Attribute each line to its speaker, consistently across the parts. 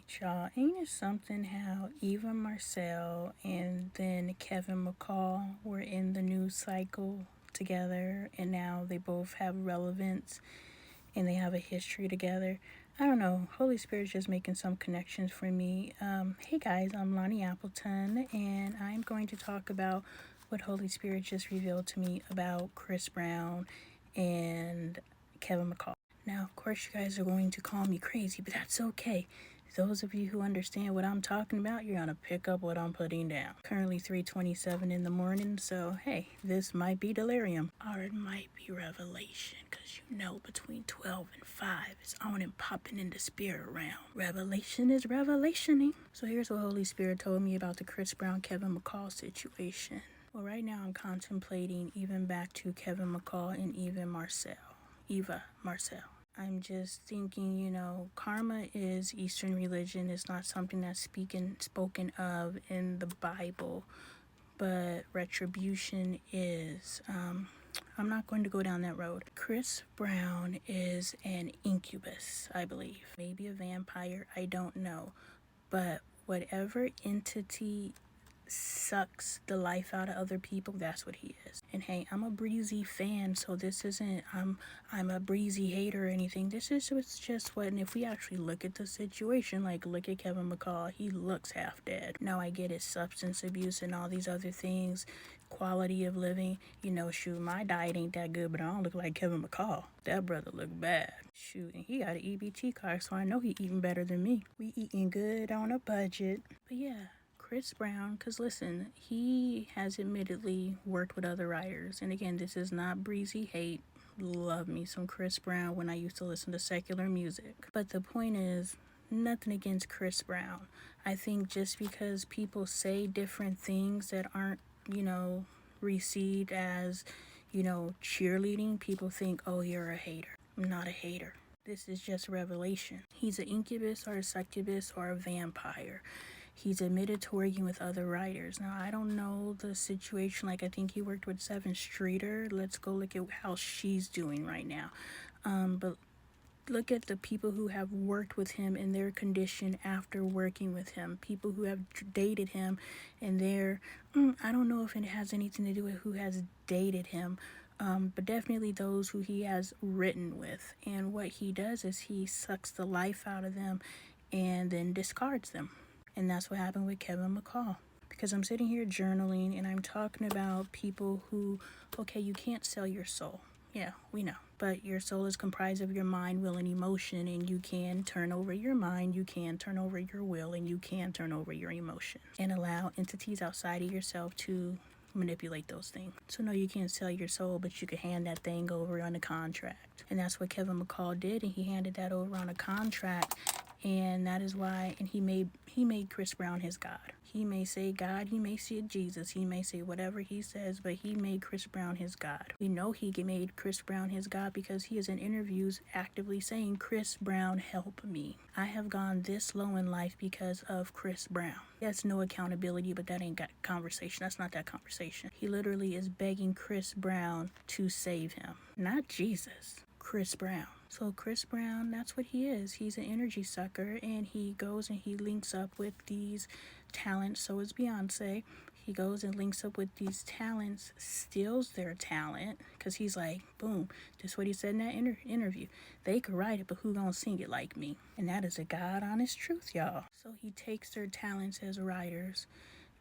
Speaker 1: Alright, y'all. Ain't it something how Eva Marcel and then Kevin McCall were in the news cycle together, and now they both have relevance and they have a history together? I don't know. Holy Spirit's just making some connections for me. Hey guys, I'm Lonnie Appleton, and I'm going to talk about what Holy Spirit just revealed to me about Chris Brown and Kevin McCall. Now, of course, you guys are going to call me crazy, but that's okay. Those of you who understand what I'm talking about, you're going to pick up what I'm putting down. Currently 3:27 in the morning, so hey, this might be delirium. Or it might be revelation, because you know between 12 and 5, it's on and popping in the spirit realm. Revelation is revelationing. So here's what Holy Spirit told me about the Chris Brown, Kevin McCall situation. Well, right now I'm contemplating even back to Kevin McCall and Eva Marcel. I'm just thinking, karma is Eastern religion. It's not something that's spoken of in the Bible, but retribution is. I'm not going to go down that road. Chris Brown is an incubus, I believe. Maybe a vampire, I don't know. But whatever entity sucks the life out of other people, that's what he is. And hey, I'm a Breezy fan, so this isn't I'm a Breezy hater or anything. This is just what, and if we actually look at the situation, like look at Kevin McCall, he looks half dead. Now I get it, substance abuse and all these other things, quality of living, shoot, my diet ain't that good, but I don't look like Kevin McCall. That brother look bad. Shoot, and he got an EBT card, so I know he eating better than me. We eating good on a budget. But yeah, Chris Brown, because listen, he has admittedly worked with other writers. And again, this is not breezy hate. Love me some Chris Brown when I used to listen to secular music. But the point is, nothing against Chris Brown. I think just because people say different things that aren't, received as, cheerleading, people think, oh, you're a hater. I'm not a hater. This is just revelation. He's an incubus or a succubus or a vampire. He's admitted to working with other writers. Now, I don't know the situation. Like, I think he worked with Seven Streeter. Let's go look at how she's doing right now. But look at the people who have worked with him and their condition after working with him. People who have dated him and I don't know if it has anything to do with who has dated him. But definitely those who he has written with. And what he does is he sucks the life out of them and then discards them. And that's what happened with Kevin McCall. Because I'm sitting here journaling and I'm talking about people who, okay, you can't sell your soul. Yeah, we know. But your soul is comprised of your mind, will, and emotion, and you can turn over your mind, you can turn over your will, and you can turn over your emotion. And allow entities outside of yourself to manipulate those things. So no, you can't sell your soul, but you can hand that thing over on a contract. And that's what Kevin McCall did, and he handed that over on a contract. And that is why, and he made Chris Brown his God. He may say God, he may say Jesus, he may say whatever he says, but he made Chris Brown his God. We know he made Chris Brown his God because he is in interviews actively saying, Chris Brown, help me. I have gone this low in life because of Chris Brown. That's no accountability, but that ain't got conversation. That's not that conversation. He literally is begging Chris Brown to save him. Not Jesus, Chris Brown. So Chris Brown, that's what he is. He's an energy sucker, and he goes and he links up with these talents. So is Beyonce. He goes and links up with these talents, steals their talent, because he's like, boom, this is what he said in that interview. They could write it, but who gonna sing it like me? And that is a God honest truth, y'all. So he takes their talents as writers,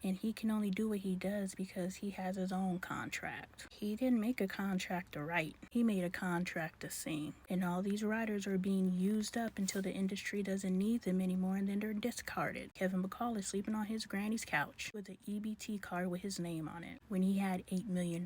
Speaker 1: and he can only do what he does because he has his own contract. He didn't make a contract to write. He made a contract to sing. And all these writers are being used up until the industry doesn't need them anymore, and then they're discarded. Kevin McCall is sleeping on his granny's couch with an EBT card with his name on it when he had $8 million.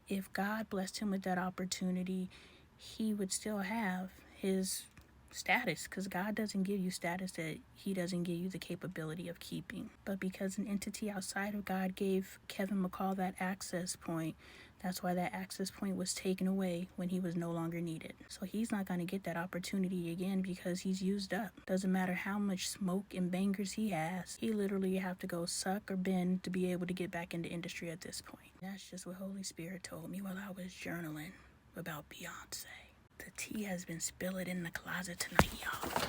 Speaker 1: If God blessed him with that opportunity, he would still have his status, because God doesn't give you status that he doesn't give you the capability of keeping. But because an entity outside of God gave Kevin McCall that access point, that's why that access point was taken away when he was no longer needed. So he's not going to get that opportunity again because he's used up. Doesn't matter how much smoke and bangers he has, he literally have to go suck or bend to be able to get back into industry at this point. That's just what Holy Spirit told me while I was journaling about Beyonce. The tea has been spilled in the closet tonight, y'all.